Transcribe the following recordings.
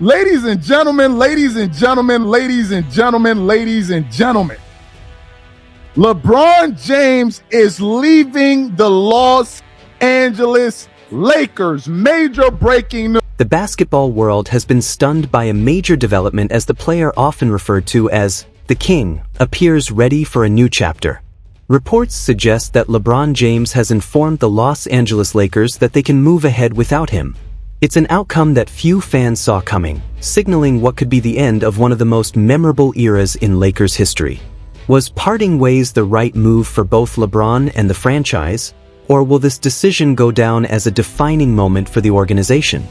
Ladies and gentlemen, ladies and gentlemen, ladies and gentlemen, ladies and gentlemen. LeBron James is leaving the Los Angeles Lakers. Major breaking news. The basketball world has been stunned by a major development as the player often referred to as the King appears ready for a new chapter. Reports suggest that LeBron James has informed the Los Angeles Lakers that they can move ahead without him. It's an outcome that few fans saw coming, signaling what could be the end of one of the most memorable eras in Lakers history. Was parting ways the right move for both LeBron and the franchise, or will this decision go down as a defining moment for the organization?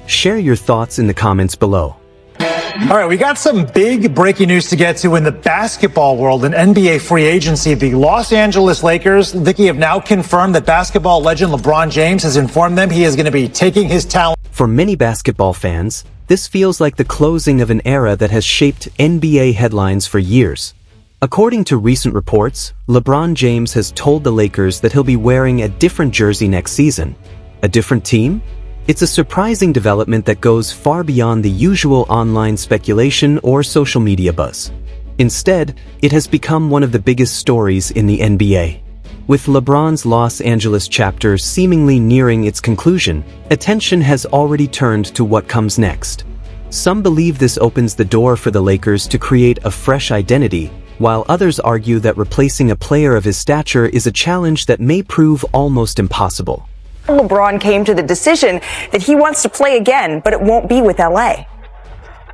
Share your thoughts in the comments below. All right, we got some big breaking news to get to in the basketball world and NBA free agency. The Los Angeles Lakers, Vicky, have now confirmed that basketball legend LeBron James has informed them he is going to be taking his talent. For many basketball fans, this feels like the closing of an era that has shaped NBA headlines for years. According to recent reports, LeBron James has told the Lakers that he'll be wearing a different jersey next season. A different team? It's a surprising development that goes far beyond the usual online speculation or social media buzz. Instead, it has become one of the biggest stories in the NBA. With LeBron's Los Angeles chapter seemingly nearing its conclusion, attention has already turned to what comes next. Some believe this opens the door for the Lakers to create a fresh identity, while others argue that replacing a player of his stature is a challenge that may prove almost impossible. LeBron came to the decision that he wants to play again, but it won't be with LA.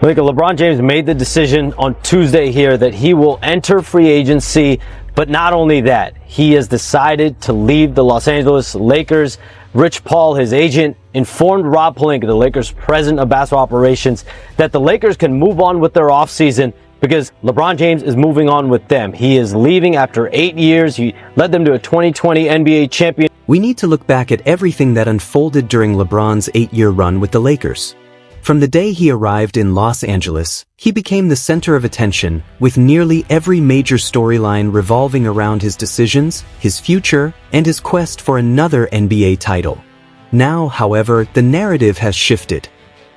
LeBron James made the decision on Tuesday here that he will enter free agency, but not only that, he has decided to leave the Los Angeles Lakers. Rich Paul, his agent, informed Rob Pelinka, the Lakers' president of basketball operations, that the Lakers can move on with their offseason because LeBron James is moving on with them. He is leaving after 8 years. He led them to a 2020 NBA champion. We need to look back at everything that unfolded during LeBron's 8-year run with the Lakers. From the day he arrived in Los Angeles, he became the center of attention, with nearly every major storyline revolving around his decisions, his future, and his quest for another NBA title. Now, however, the narrative has shifted.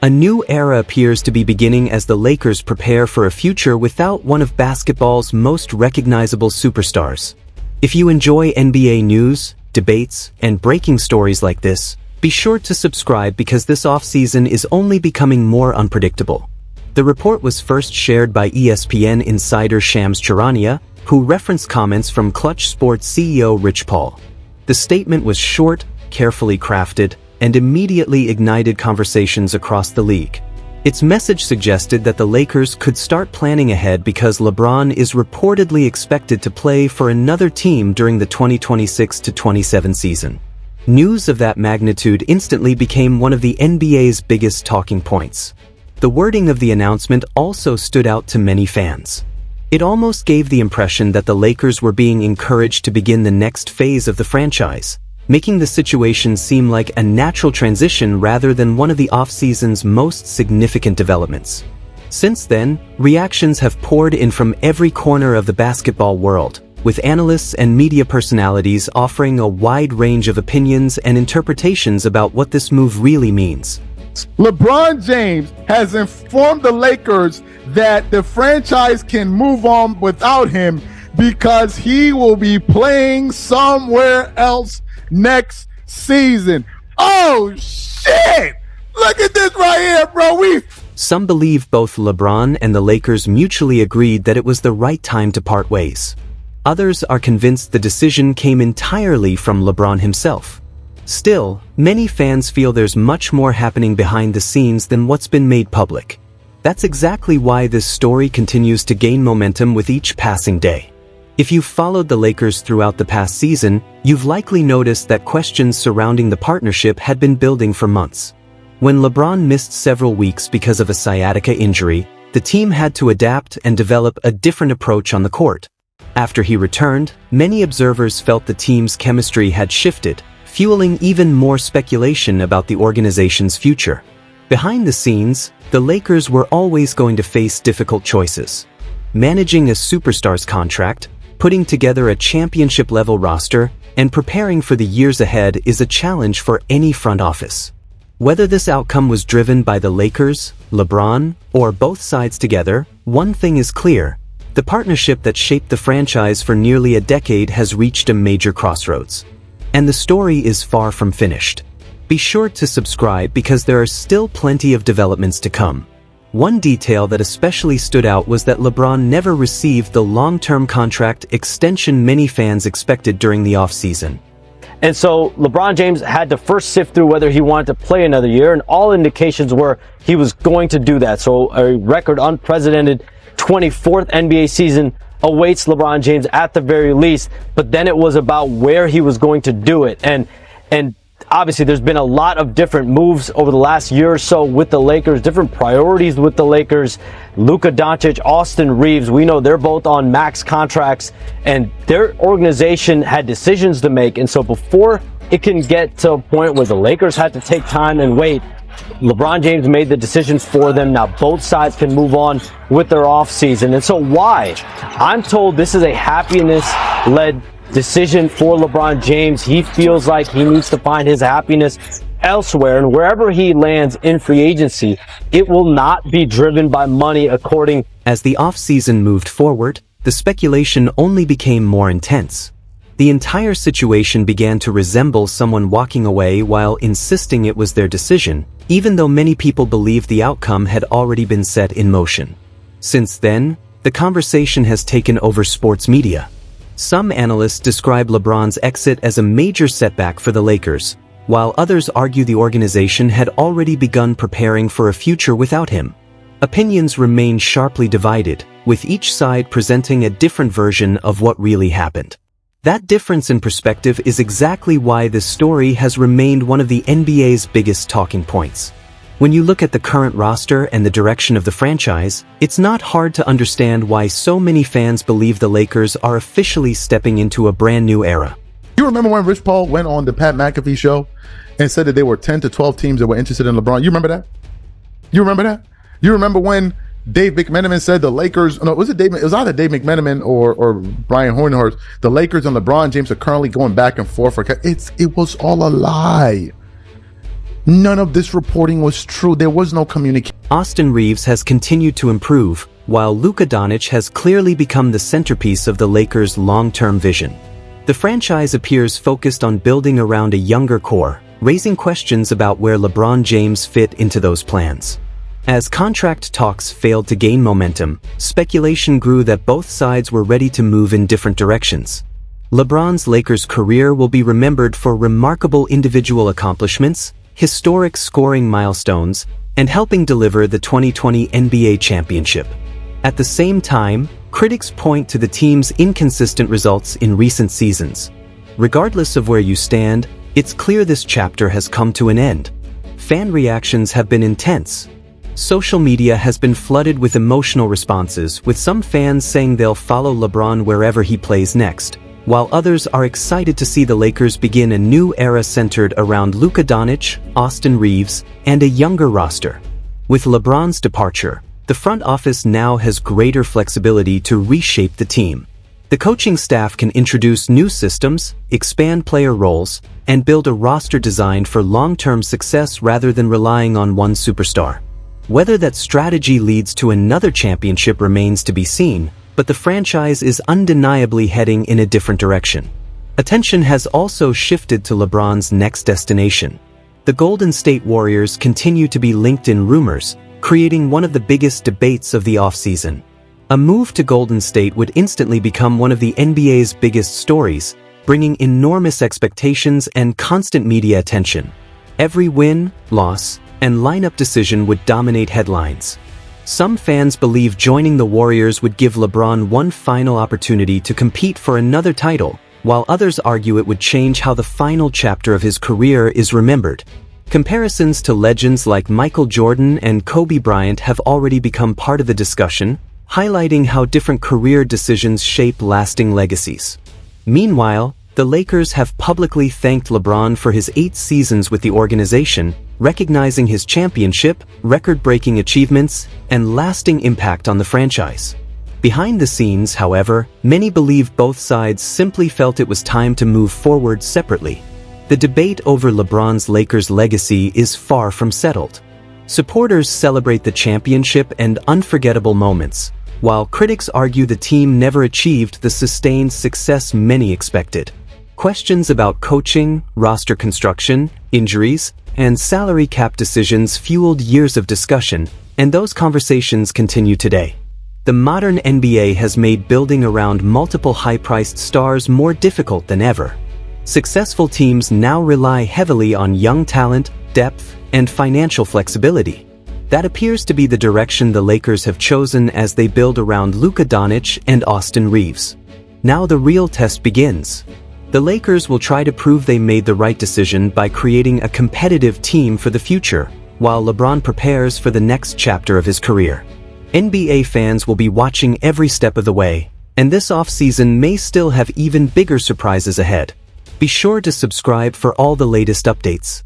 A new era appears to be beginning as the Lakers prepare for a future without one of basketball's most recognizable superstars. If you enjoy NBA news, debates, and breaking stories like this, be sure to subscribe because this offseason is only becoming more unpredictable. The report was first shared by ESPN insider Shams Charania, who referenced comments from Clutch Sports CEO Rich Paul. The statement was short, carefully crafted, and immediately ignited conversations across the league. Its message suggested that the Lakers could start planning ahead because LeBron is reportedly expected to play for another team during the 2026-27 season. News of that magnitude instantly became one of the NBA's biggest talking points. The wording of the announcement also stood out to many fans. It almost gave the impression that the Lakers were being encouraged to begin the next phase of the franchise, making the situation seem like a natural transition rather than one of the offseason's most significant developments. Since then, reactions have poured in from every corner of the basketball world, with analysts and media personalities offering a wide range of opinions and interpretations about what this move really means. LeBron James has informed the Lakers that the franchise can move on without him because he will be playing somewhere else next season. Oh shit! Look at this right here, bro. Some believe both LeBron and the Lakers mutually agreed that it was the right time to part ways. Others are convinced the decision came entirely from LeBron himself. Still, many fans feel there's much more happening behind the scenes than what's been made public. That's exactly why this story continues to gain momentum with each passing day. If you've followed the Lakers throughout the past season, you've likely noticed that questions surrounding the partnership had been building for months. When LeBron missed several weeks because of a sciatica injury, the team had to adapt and develop a different approach on the court. After he returned, many observers felt the team's chemistry had shifted, fueling even more speculation about the organization's future. Behind the scenes, the Lakers were always going to face difficult choices. Managing a superstar's contract, putting together a championship-level roster, and preparing for the years ahead is a challenge for any front office. Whether this outcome was driven by the Lakers, LeBron, or both sides together, one thing is clear. The partnership that shaped the franchise for nearly a decade has reached a major crossroads. And the story is far from finished. Be sure to subscribe because there are still plenty of developments to come. One detail that especially stood out was that LeBron never received the long-term contract extension many fans expected during the offseason. And so LeBron James had to first sift through whether he wanted to play another year, and all indications were he was going to do that. So a record unprecedented 24th NBA season awaits LeBron James at the very least, but then it was about where he was going to do it. And obviously there's been a lot of different moves over the last year or so with the Lakers, different priorities with the Lakers. Luka Doncic, Austin Reeves, we know they're both on max contracts and their organization had decisions to make. And so before it can get to a point where the Lakers had to take time and wait, LeBron James made the decisions for them. Now both sides can move on with their offseason. And so why? I'm told this is a happiness-led decision for LeBron James. He feels like he needs to find his happiness elsewhere, and wherever he lands in free agency, it will not be driven by money, according. As the offseason moved forward, the speculation only became more intense. The entire situation began to resemble someone walking away while insisting it was their decision, even though many people believed the outcome had already been set in motion. Since then, the conversation has taken over sports media. Some analysts describe LeBron's exit as a major setback for the Lakers, while others argue the organization had already begun preparing for a future without him. Opinions remain sharply divided, with each side presenting a different version of what really happened. That difference in perspective is exactly why this story has remained one of the NBA's biggest talking points. When you look at the current roster and the direction of the franchise, it's not hard to understand why so many fans believe the Lakers are officially stepping into a brand new era. You remember when Rich Paul went on the Pat McAfee show and said that there were 10 to 12 teams that were interested in LeBron? You remember that? You remember that? You remember when Dave McMenamin said the Lakers, no, it was either Dave McMenamin or Brian Hornhurst, the Lakers and LeBron James are currently going back and forth. It was all a lie. None of this reporting was true. There was no communication. Austin Reeves has continued to improve, while Luka Doncic has clearly become the centerpiece of the Lakers' long-term vision. The franchise appears focused on building around a younger core, raising questions about where LeBron James fit into those plans. As contract talks failed to gain momentum, speculation grew that both sides were ready to move in different directions. LeBron's Lakers career will be remembered for remarkable individual accomplishments, historic scoring milestones, and helping deliver the 2020 NBA championship. At the same time, critics point to the team's inconsistent results in recent seasons. Regardless of where you stand, it's clear this chapter has come to an end. Fan reactions have been intense. Social media has been flooded with emotional responses, with some fans saying they'll follow LeBron wherever he plays next, while others are excited to see the Lakers begin a new era centered around Luka Doncic, Austin Reeves, and a younger roster. With LeBron's departure, the front office now has greater flexibility to reshape the team. The coaching staff can introduce new systems, expand player roles, and build a roster designed for long-term success rather than relying on one superstar. Whether that strategy leads to another championship remains to be seen, but the franchise is undeniably heading in a different direction. Attention has also shifted to LeBron's next destination. The Golden State Warriors continue to be linked in rumors, creating one of the biggest debates of the offseason. A move to Golden State would instantly become one of the NBA's biggest stories, bringing enormous expectations and constant media attention. Every win, loss, and lineup decision would dominate headlines. Some fans believe joining the Warriors would give LeBron one final opportunity to compete for another title, while others argue it would change how the final chapter of his career is remembered. Comparisons to legends like Michael Jordan and Kobe Bryant have already become part of the discussion, highlighting how different career decisions shape lasting legacies. Meanwhile, the Lakers have publicly thanked LeBron for his 8 seasons with the organization, recognizing his championship, record-breaking achievements, and lasting impact on the franchise. Behind the scenes, however, many believe both sides simply felt it was time to move forward separately. the debate over LeBron's Lakers legacy is far from settled. Supporters celebrate the championship and unforgettable moments, while critics argue the team never achieved the sustained success many expected. Questions about coaching, roster construction, injuries, and salary cap decisions fueled years of discussion, and those conversations continue today. The modern NBA has made building around multiple high-priced stars more difficult than ever. Successful teams now rely heavily on young talent, depth, and financial flexibility. That appears to be the direction the Lakers have chosen as they build around Luka Doncic and Austin Reeves. Now the real test begins. The Lakers will try to prove they made the right decision by creating a competitive team for the future, while LeBron prepares for the next chapter of his career. NBA fans will be watching every step of the way, and this offseason may still have even bigger surprises ahead. Be sure to subscribe for all the latest updates.